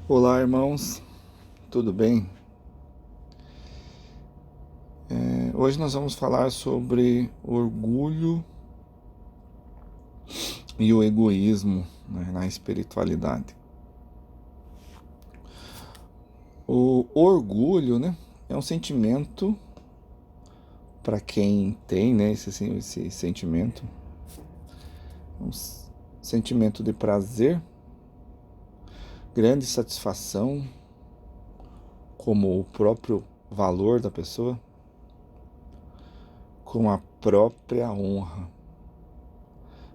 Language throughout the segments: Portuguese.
Olá, irmãos, tudo bem? Hoje nós vamos falar sobre orgulho e o egoísmo, né, na espiritualidade. O orgulho, né, é um sentimento para quem tem, né, esse sentimento, um sentimento de prazer, grande satisfação, como o próprio valor da pessoa, com a própria honra.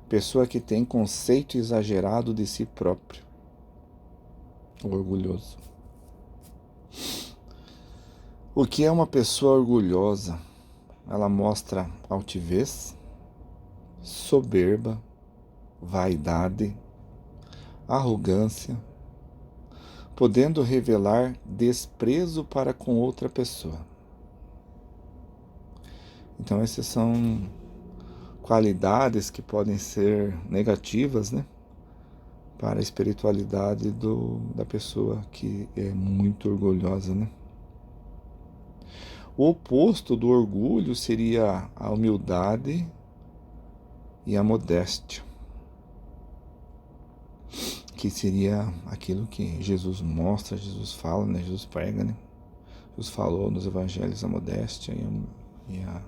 Pessoa que tem conceito exagerado de si próprio, orgulhoso. O que é uma pessoa orgulhosa? Ela mostra altivez, soberba, vaidade, arrogância, podendo revelar desprezo para com outra pessoa. Então essas são qualidades que podem ser negativas, né, para a espiritualidade da pessoa que é muito orgulhosa, né? O oposto do orgulho seria a humildade e a modéstia, que seria aquilo que Jesus mostra, Jesus fala, né? Jesus prega, né? Jesus falou nos evangelhos a modéstia e a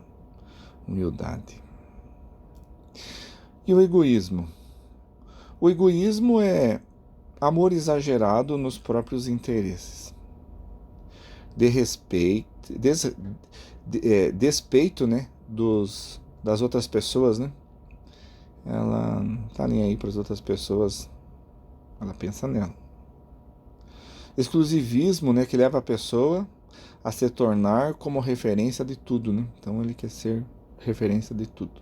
humildade. E o egoísmo? O egoísmo é amor exagerado nos próprios interesses, de respeito, despeito, né, das outras pessoas, né? Ela não tá nem aí para as outras pessoas, ela pensa nela. Exclusivismo, né, que leva a pessoa a se tornar como referência de tudo, né? Então ele quer ser referência de tudo.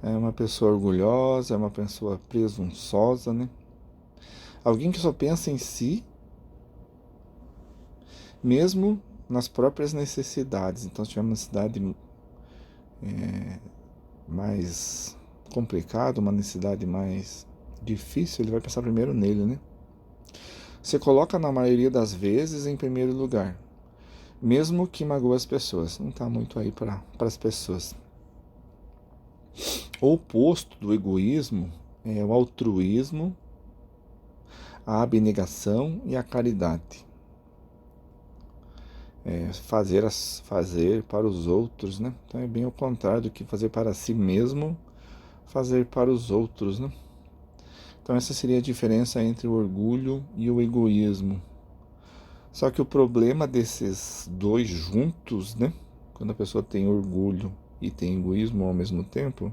É uma pessoa orgulhosa, é uma pessoa presunçosa, né? Alguém que só pensa em si, mesmo nas próprias necessidades. Então, se tiver uma necessidade mais complicada, uma necessidade mais difícil, ele vai pensar primeiro nele, né? Você coloca na maioria das vezes em primeiro lugar, mesmo que magoe as pessoas. Não está muito aí para as pessoas. O oposto do egoísmo é o altruísmo, a abnegação e a caridade. Fazer para os outros, né? Então é bem o contrário do que fazer para si mesmo, fazer para os outros, né? Então essa seria a diferença entre o orgulho e o egoísmo. Só que o problema desses dois juntos, né? Quando a pessoa tem orgulho e tem egoísmo ao mesmo tempo,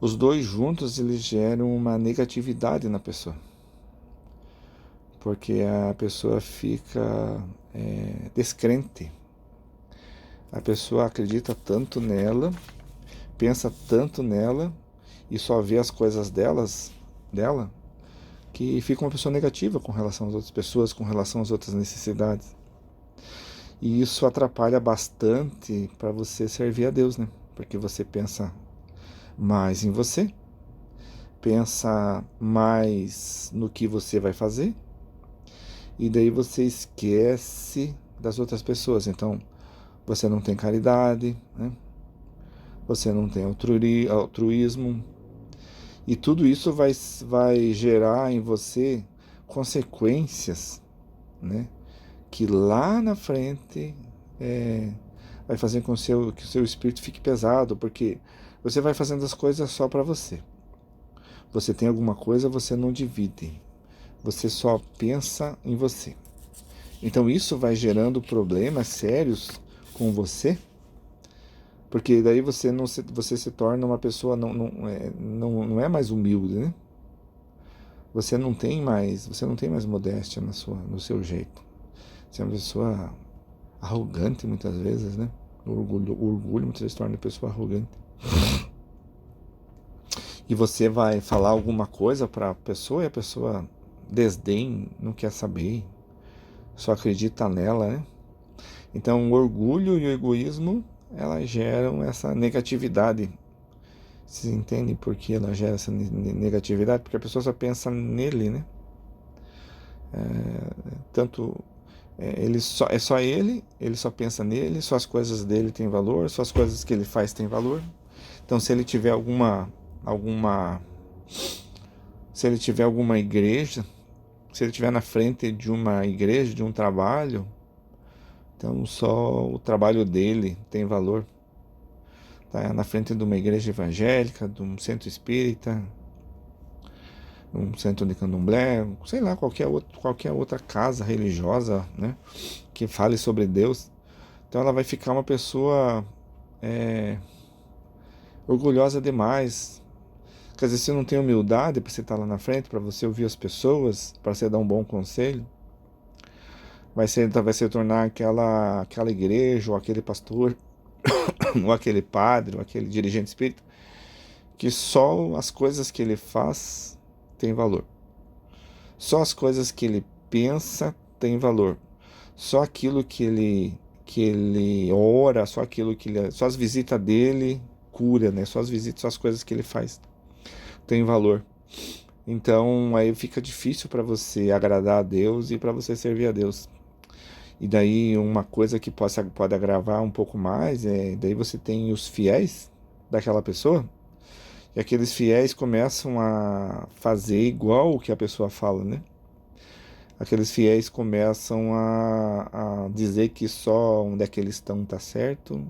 os dois juntos eles geram uma negatividade na pessoa. Porque a pessoa fica descrente. A pessoa acredita tanto nela, pensa tanto nela e só vê as coisas dela, que fica uma pessoa negativa com relação às outras pessoas, com relação às outras necessidades. E isso atrapalha bastante para você servir a Deus, né? Porque você pensa mais em você, pensa mais no que você vai fazer, e daí você esquece das outras pessoas. Então, você não tem caridade, né? Você não tem altruísmo, e tudo isso vai gerar em você consequências, né? Que lá na frente vai fazer com que o seu espírito fique pesado, porque você vai fazendo as coisas só para você. Você tem alguma coisa, você não divide. Você só pensa em você. Então isso vai gerando problemas sérios com você, porque daí você se torna uma pessoa não é mais humilde, né? Você não tem mais modéstia no seu jeito. Você é uma pessoa arrogante muitas vezes, né? O orgulho muitas vezes torna a pessoa arrogante. E você vai falar alguma coisa para a pessoa e a pessoa desdém, não quer saber, só acredita nela, né? Então o orgulho e o egoísmo, elas geram essa negatividade. Vocês entendem por que ela gera essa negatividade? Porque a pessoa só pensa nele, né? Tanto é só ele só pensa nele, só as coisas dele têm valor, só as coisas que ele faz têm valor. Então, se ele tiver alguma se ele tiver alguma igreja, se ele estiver na frente de uma igreja, de um trabalho, então só o trabalho dele tem valor. Tá na frente de uma igreja evangélica, de um centro espírita, um centro de candomblé, sei lá, qualquer outra casa religiosa, né, que fale sobre Deus. Então ela vai ficar uma pessoa é, orgulhosa demais. Quer dizer, se não tem humildade para você estar lá na frente, para você ouvir as pessoas, para você dar um bom conselho, vai se tornar aquela igreja, ou aquele pastor, ou aquele padre, ou aquele dirigente espírita, que só as coisas que ele faz têm valor. Só as coisas que ele pensa têm valor. Só aquilo que ele ora, só as visitas dele cura, né? Só as visitas, só as coisas que ele faz têm valor. Então aí fica difícil para você agradar a Deus e para você servir a Deus. E daí uma coisa que pode agravar um pouco mais daí você tem os fiéis daquela pessoa, e aqueles fiéis começam a fazer igual o que a pessoa fala, né? Aqueles fiéis começam a dizer que só onde é que eles estão tá certo.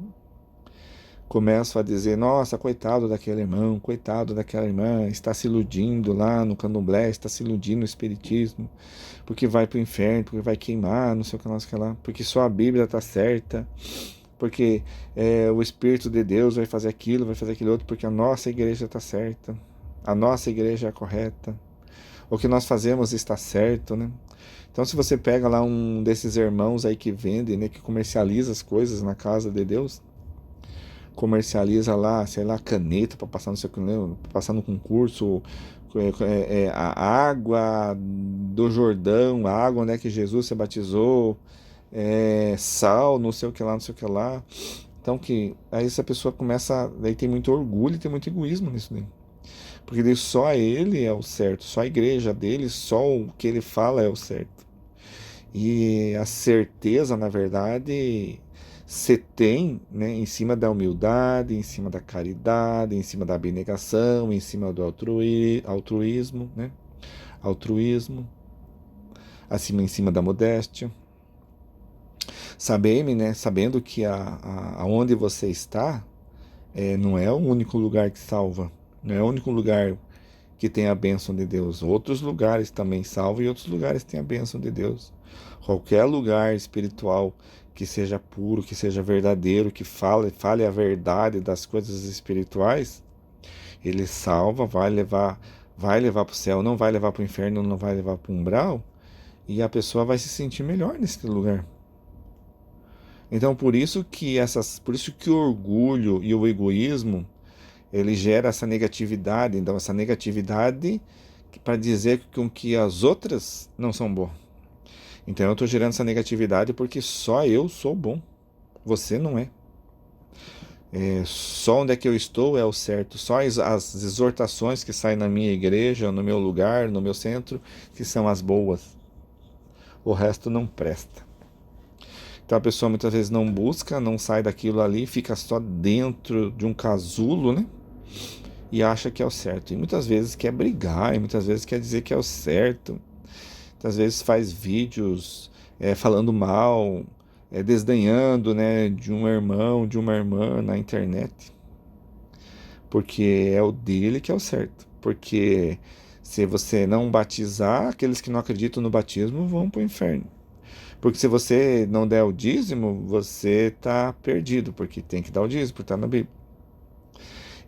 Começam a dizer, nossa, coitado daquele irmão, coitado daquela irmã, está se iludindo lá no candomblé, está se iludindo no espiritismo, porque vai para o inferno, porque vai queimar, não sei o que lá, não sei o que lá, porque só a Bíblia está certa, porque o Espírito de Deus vai fazer aquilo outro, porque a nossa igreja está certa, a nossa igreja é correta, o que nós fazemos está certo, né? Então, se você pega lá um desses irmãos aí que vende, né, que comercializa as coisas na casa de Deus, comercializa lá, sei lá, caneta para passar no seu passar no concurso, a água do Jordão, a água onde é que Jesus se batizou, sal, não sei o que lá, não sei o que lá. Então que aí essa pessoa começa, daí tem muito orgulho e tem muito egoísmo nisso daí. Porque daí só ele é o certo, só a igreja dele, só o que ele fala é o certo. E a certeza, na verdade, você tem, né, em cima da humildade, em cima da caridade, em cima da abnegação, em cima do altruísmo, né? Altruísmo, acima em cima da modéstia. Né, sabendo que aonde você está não é o único lugar que salva, não é o único lugar que tem a bênção de Deus. Outros lugares também salvam e outros lugares têm a bênção de Deus. Qualquer lugar espiritual que seja puro, que seja verdadeiro, que fale a verdade das coisas espirituais, ele salva, vai levar para o céu, não vai levar para o inferno, não vai levar para o umbral, e a pessoa vai se sentir melhor nesse lugar. Então, por isso que o orgulho e o egoísmo ele gera essa negatividade. Então, essa negatividade para dizer com que as outras não são boas. Então, eu estou gerando essa negatividade porque só eu sou bom. Você não é. Só onde é que eu estou é o certo. Só as exortações que saem na minha igreja, no meu lugar, no meu centro, que são as boas. O resto não presta. Então a pessoa muitas vezes não busca, não sai daquilo ali, fica só dentro de um casulo, né? E acha que é o certo. E muitas vezes quer brigar, e muitas vezes quer dizer que é o certo. Muitas vezes faz vídeos falando mal, desdenhando, né, de um irmão, de uma irmã na internet. Porque é o dele que é o certo. Porque se você não batizar, aqueles que não acreditam no batismo vão para o inferno. Porque se você não der o dízimo, você está perdido, porque tem que dar o dízimo, porque está na Bíblia.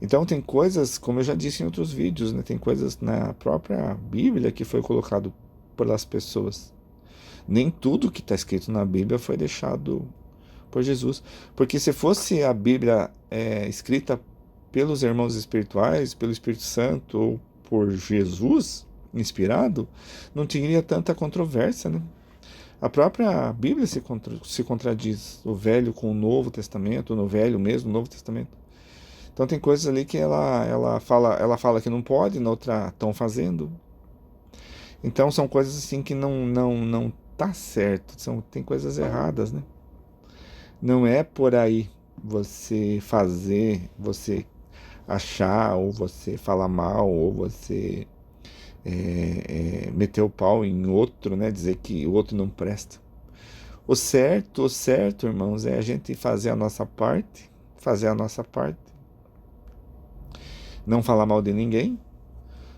Então tem coisas, como eu já disse em outros vídeos, né, tem coisas na própria Bíblia que foi colocado pelas pessoas. Nem tudo que está escrito na Bíblia foi deixado por Jesus. Porque se fosse a Bíblia escrita pelos irmãos espirituais, pelo Espírito Santo ou por Jesus, inspirado, não teria tanta controvérsia, né? A própria Bíblia se contradiz, o Velho com o Novo Testamento, no Velho mesmo, no Novo Testamento. Então tem coisas ali que ela fala que não pode, na outra estão fazendo. Então são coisas assim que não tá certo, tem coisas erradas, né? Não é por aí você fazer, você achar, ou você falar mal, ou você meter o pau em outro, né? Dizer que o outro não presta. O certo, irmãos, é a gente fazer a nossa parte, não falar mal de ninguém.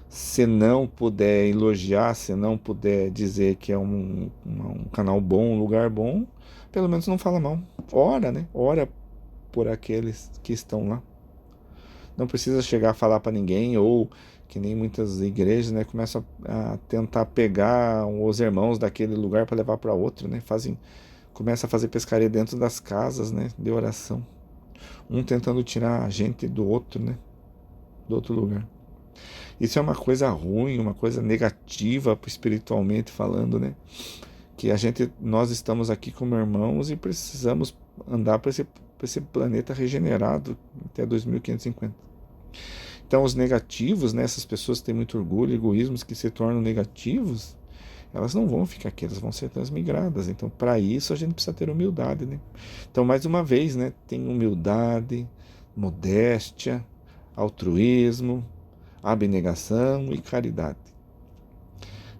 Se não puder elogiar, se não puder dizer que é um canal bom, um lugar bom, pelo menos não fala mal. Ora, né? Ora por aqueles que estão lá. Não precisa chegar a falar para ninguém, ou que nem muitas igrejas, né, começam a tentar pegar os irmãos daquele lugar para levar para outro, né? Começa a fazer pescaria dentro das casas, né, de oração. Um tentando tirar a gente do outro, né, do outro lugar. Isso é uma coisa ruim, uma coisa negativa espiritualmente falando, né? Que nós estamos aqui como irmãos e precisamos andar para esse planeta regenerado até 2550. Então, os negativos, né, essas pessoas que têm muito orgulho, egoísmos que se tornam negativos, elas não vão ficar aqui, elas vão ser transmigradas. Então, para isso, a gente precisa ter humildade, né? Então, mais uma vez, né, tem humildade, modéstia, altruísmo, abnegação e caridade.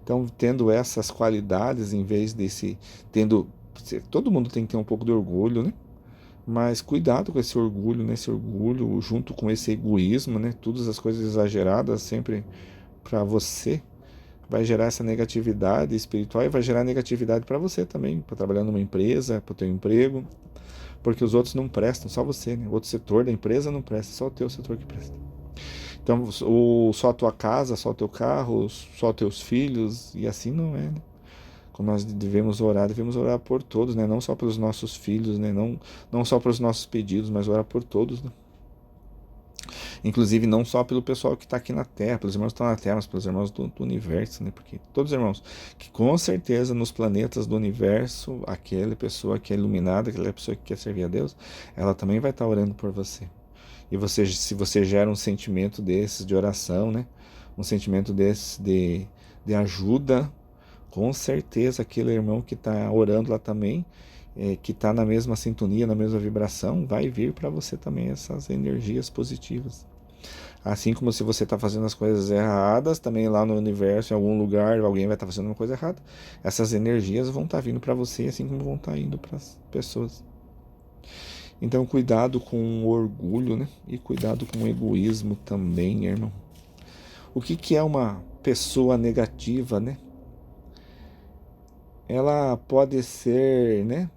Então, tendo essas qualidades, em vez desse, tendo, todo mundo tem que ter um pouco de orgulho, né? Mas cuidado com esse orgulho, né? Esse orgulho junto com esse egoísmo, né? Todas as coisas exageradas sempre para você vai gerar essa negatividade espiritual e vai gerar negatividade para você também, para trabalhar numa empresa, para o teu emprego, porque os outros não prestam, só você, né? O outro setor da empresa não presta, só o teu setor que presta. Então, só a tua casa, só o teu carro, só teus filhos, e assim não é, né? Como nós devemos orar por todos, né? Não só pelos nossos filhos, né? Não só pelos nossos pedidos, mas orar por todos, né? Inclusive não só pelo pessoal que está aqui na Terra, pelos irmãos que estão na Terra, mas pelos irmãos do universo, né? Porque todos os irmãos, que com certeza nos planetas do universo, aquela pessoa que é iluminada, aquela pessoa que quer servir a Deus, ela também vai estar orando por você. E você, se você gera um sentimento desses de oração, né? Um sentimento desse de ajuda, com certeza aquele irmão que está orando lá também, que está na mesma sintonia, na mesma vibração, vai vir para você também essas energias positivas. Assim como se você está fazendo as coisas erradas, também lá no universo, em algum lugar, alguém vai estar fazendo uma coisa errada. Essas energias vão estar vindo para você, assim como vão estar indo para as pessoas. Então, cuidado com o orgulho, né? E cuidado com o egoísmo também, irmão. O que é uma pessoa negativa, né? Ela pode ser, né,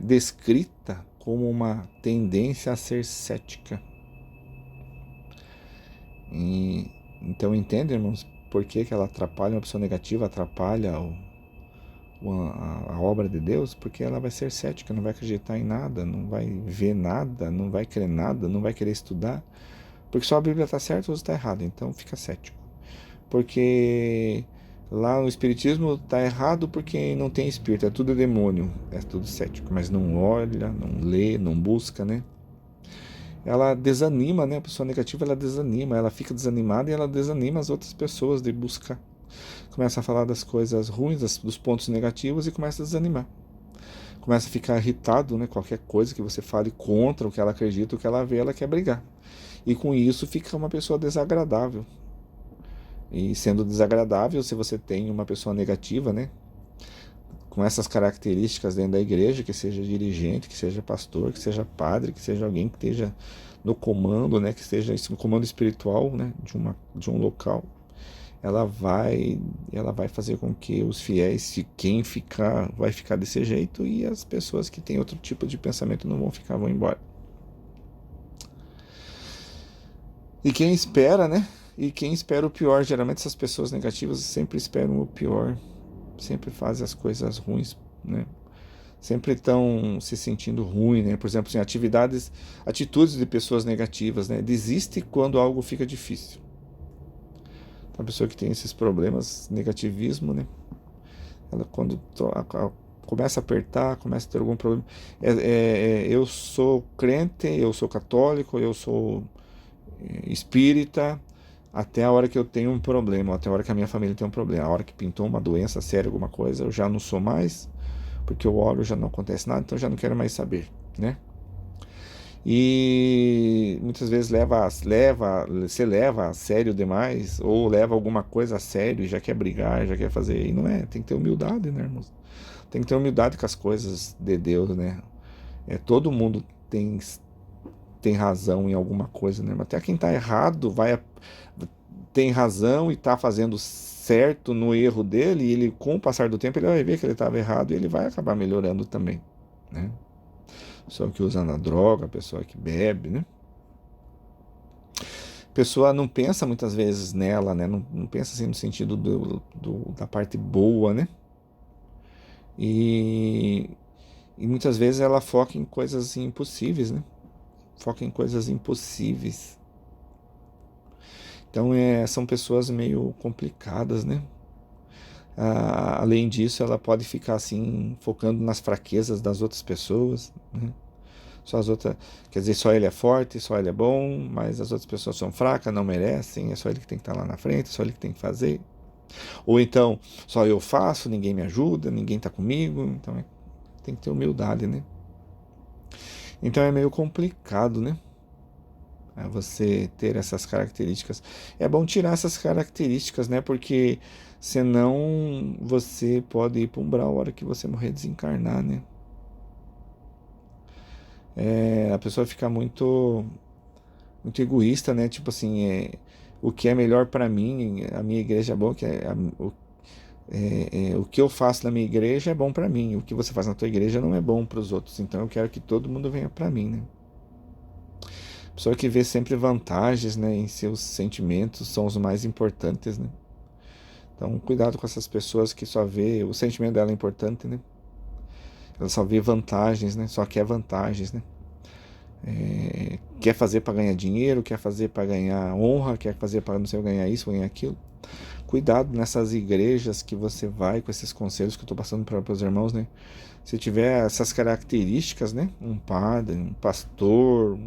descrita como uma tendência a ser cética. Então, entende, irmãos, por que ela atrapalha, uma pessoa negativa atrapalha a obra de Deus? Porque ela vai ser cética, não vai acreditar em nada, não vai ver nada, não vai crer nada, não vai querer estudar. Porque só a Bíblia está certa ou está errada, então fica cético. Porque lá no Espiritismo está errado porque não tem espírito, é tudo demônio, é tudo cético, mas não olha, não lê, não busca, né? Ela desanima, né? A pessoa negativa, ela desanima, ela fica desanimada e ela desanima as outras pessoas de buscar. Começa a falar das coisas ruins, dos pontos negativos e começa a desanimar. Começa a ficar irritado, né? Qualquer coisa que você fale contra o que ela acredita, o que ela vê, ela quer brigar. E com isso fica uma pessoa desagradável. E sendo desagradável, se você tem uma pessoa negativa, né, com essas características dentro da igreja, que seja dirigente, que seja pastor, que seja padre, que seja alguém que esteja no comando, né, que esteja no comando espiritual, né, de um local, ela vai fazer com que os fiéis, se quem ficar, vai ficar desse jeito, e as pessoas que têm outro tipo de pensamento não vão ficar, vão embora. E quem espera, né? E quem espera o pior, geralmente essas pessoas negativas sempre esperam o pior, sempre fazem as coisas ruins, né? Sempre estão se sentindo ruim, né? Por exemplo, assim, atitudes de pessoas negativas, né? Desiste quando algo fica difícil. A pessoa que tem esses problemas, negativismo, né? Ela quando começa a apertar, começa a ter algum problema. Eu sou crente, eu sou católico, eu sou espírita, até a hora que eu tenho um problema, até a hora que a minha família tem um problema. A hora que pintou uma doença séria, alguma coisa, eu já não sou mais, porque eu oro, já não acontece nada, então eu já não quero mais saber, né? E muitas vezes você leva a sério demais, ou leva alguma coisa a sério e já quer brigar, já quer fazer. E não é, tem que ter humildade, né, irmãos? Tem que ter humildade com as coisas de Deus, né? Todo mundo tem razão em alguma coisa, né? Mas até quem está errado tem razão e está fazendo certo no erro dele, e ele, com o passar do tempo, ele vai ver que ele estava errado e ele vai acabar melhorando também, né? Pessoa que usa na droga, pessoa que bebe, né? A pessoa não pensa muitas vezes nela, né? Não pensa assim no sentido da parte boa, né? E, e muitas vezes ela foca em coisas assim, impossíveis, né? Foca em coisas impossíveis. Então são pessoas meio complicadas, né? Além disso, ela pode ficar assim, focando nas fraquezas das outras pessoas, né? Só as outras, quer dizer, só ele é forte, só ele é bom, mas as outras pessoas são fracas, não merecem, é só ele que tem que estar lá na frente, é só ele que tem que fazer. Ou então, só eu faço, ninguém me ajuda, ninguém está comigo, então tem que ter humildade, né? Então é meio complicado, né? Você ter essas características. É bom tirar essas características, né? Porque senão você pode ir para um umbral a hora que você morrer, desencarnar, né? A pessoa fica muito egoísta, né? Tipo assim, o que é melhor para mim, a minha igreja é bom, o que eu faço na minha igreja é bom para mim, o que você faz na tua igreja não é bom para os outros, então eu quero que todo mundo venha para mim, né? Pessoa que vê sempre vantagens, né, em seus sentimentos são os mais importantes, né? Então, cuidado com essas pessoas que só vê o sentimento dela é importante, né? Ela só vê vantagens, né? Só quer vantagens, né? Quer fazer para ganhar dinheiro, quer fazer para ganhar honra, quer fazer para não sei ganhar isso, ganhar aquilo. Cuidado nessas igrejas que você vai, com esses conselhos que eu estou passando para os irmãos, né? Se tiver essas características, né? Um padre, um pastor,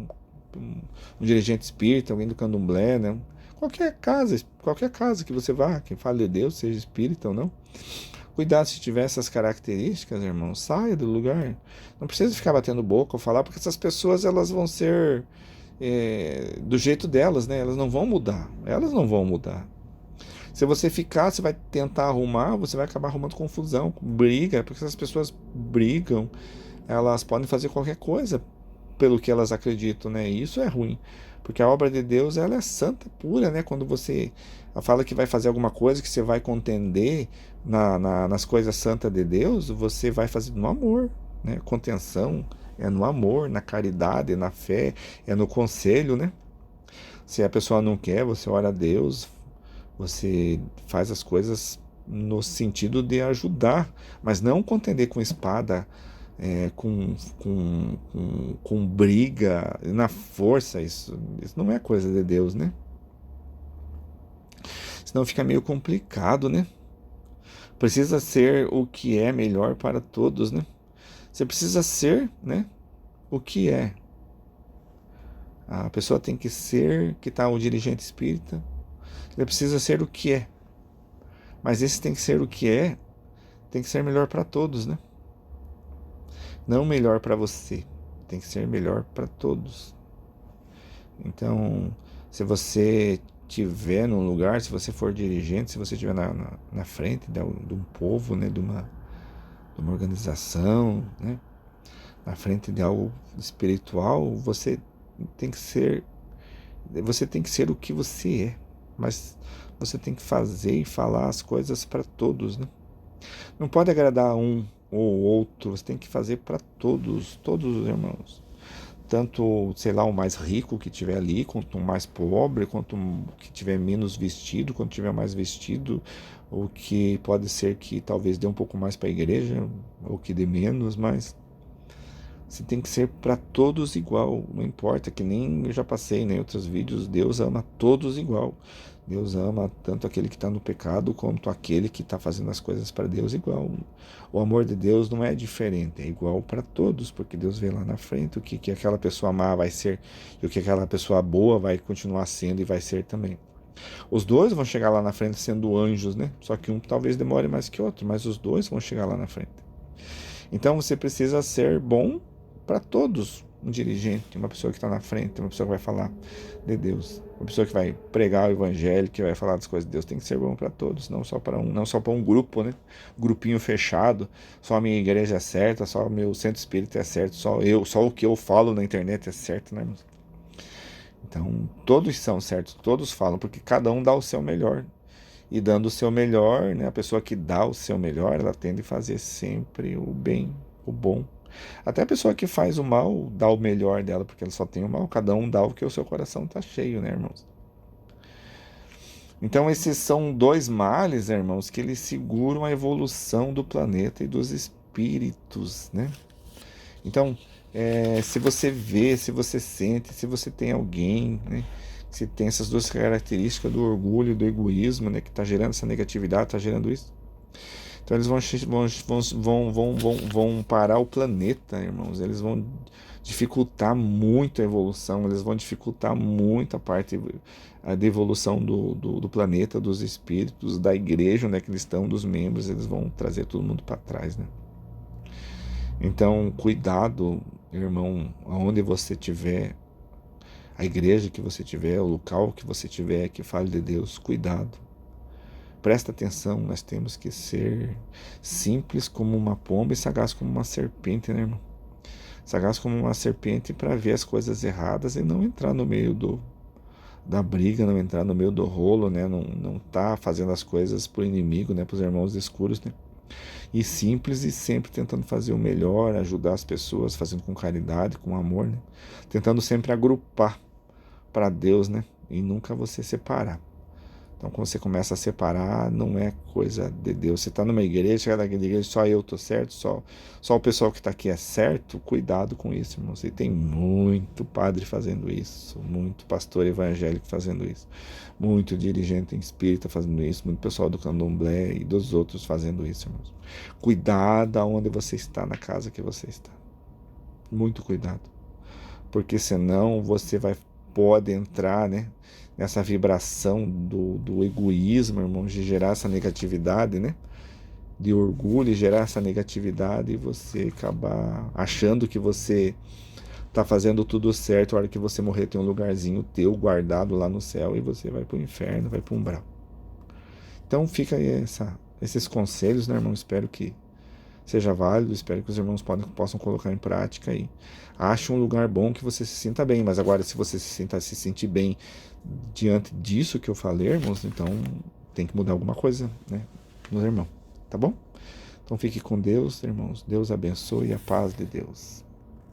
um dirigente espírita, alguém do candomblé, né? Qualquer casa que você vá, que fale de Deus, seja espírita ou não. Cuidado se tiver essas características, irmão, saia do lugar. Não precisa ficar batendo boca ou falar, porque essas pessoas elas vão ser do jeito delas, né? Elas não vão mudar. Elas não vão mudar. Se você ficar, você vai tentar arrumar, você vai acabar arrumando confusão, briga, porque essas pessoas brigam, elas podem fazer qualquer coisa pelo que elas acreditam, né? E isso é ruim, porque a obra de Deus ela é santa, pura, né? Quando você fala que vai fazer alguma coisa, que você vai contender nas coisas santas de Deus, você vai fazer no amor, né? Contenção é no amor, na caridade, na fé, é no conselho, né? Se a pessoa não quer, você ora a Deus, você faz as coisas no sentido de ajudar, mas não contender com espada, com briga, na força. Isso não é coisa de Deus, né? Senão fica meio complicado, né? Precisa ser o que é melhor para todos, né? Você precisa ser, né, o que é. A pessoa tem que ser, que está o dirigente espírita, ele precisa ser o que é. Mas esse tem que ser o que é, tem que ser melhor para todos, né? Não melhor para você, tem que ser melhor para todos. Então, se você tiver num lugar, se você for dirigente, se você estiver na frente de um povo, né, de uma organização, né, na frente de algo espiritual, você tem que ser o que você é, mas você tem que fazer e falar as coisas para todos, né? Não pode agradar um ou outro, você tem que fazer para todos os irmãos. Tanto, sei lá, o mais rico que tiver ali, quanto o mais pobre, quanto o que tiver menos vestido, quanto tiver mais vestido, ou que pode ser que talvez dê um pouco mais para a igreja, ou que dê menos, mas você tem que ser para todos igual, não importa, que nem eu já passei em outros vídeos, Deus ama todos igual. Deus ama tanto aquele que está no pecado, quanto aquele que está fazendo as coisas para Deus igual. O amor de Deus não é diferente, é igual para todos, porque Deus vê lá na frente o que aquela pessoa má vai ser, e o que aquela pessoa boa vai continuar sendo e vai ser também. Os dois vão chegar lá na frente sendo anjos, né? Só que um talvez demore mais que outro, mas os dois vão chegar lá na frente. Então você precisa ser bom para todos. Um dirigente, uma pessoa que está na frente, uma pessoa que vai falar de Deus, uma pessoa que vai pregar o evangelho, que vai falar das coisas de Deus, tem que ser bom para todos, não só para um, não só para um grupo, né? Grupinho fechado, só a minha igreja é certa, só o meu centro espírita é certo, só o que eu falo na internet é certo, né, irmãos? Então, todos são certos, todos falam, porque cada um dá o seu melhor. E dando o seu melhor, né, a pessoa que dá o seu melhor, ela tende a fazer sempre o bem, o bom. Até a pessoa que faz o mal dá o melhor dela, porque ela só tem o mal. Cada um dá o que o seu coração está cheio, né, irmãos? Então, esses são dois males, né, irmãos, que eles seguram a evolução do planeta e dos espíritos, né? Então, se você vê, se você sente, se você tem alguém, né, se tem essas duas características do orgulho e do egoísmo, né, que está gerando essa negatividade, está gerando isso. Então eles vão parar o planeta, irmãos. Eles vão dificultar muito a evolução, eles vão dificultar muito a parte da evolução do planeta, dos espíritos, da igreja onde é que eles estão, dos membros, eles vão trazer todo mundo para trás, né? Então, cuidado, irmão, aonde você estiver, a igreja que você tiver, o local que você tiver que fale de Deus, cuidado. Presta atenção, nós temos que ser simples como uma pomba e sagaz como uma serpente, né, irmão? Sagaz como uma serpente para ver as coisas erradas e não entrar no meio da briga, não entrar no meio do rolo, né? Não tá fazendo as coisas por inimigo, né? Para os irmãos escuros, né? E simples e sempre tentando fazer o melhor, ajudar as pessoas, fazendo com caridade, com amor, né? Tentando sempre agrupar para Deus, né? E nunca você separar. Então, quando você começa a separar, não é coisa de Deus. Você está numa igreja, chega naquela igreja, só eu estou certo, só o pessoal que está aqui é certo. Cuidado com isso, irmão. Você tem muito padre fazendo isso, muito pastor evangélico fazendo isso, muito dirigente espírita fazendo isso, muito pessoal do candomblé e dos outros fazendo isso, irmãos. Cuidado aonde você está, na casa que você está. Muito cuidado. Porque senão você pode entrar, né, nessa vibração do egoísmo, irmão, de gerar essa negatividade, né? De orgulho, gerar essa negatividade e você acabar achando que você tá fazendo tudo certo. A hora que você morrer tem um lugarzinho teu guardado lá no céu e você vai pro inferno, vai pro umbral. Então fica aí esses conselhos, né, irmão? Espero que seja válido, espero que os irmãos possam colocar em prática e ache um lugar bom que você se sinta bem. Mas agora, se você se sentir bem diante disso que eu falei, irmãos, então tem que mudar alguma coisa, né, meus irmãos, tá bom? Então fique com Deus, irmãos. Deus abençoe, a paz de Deus.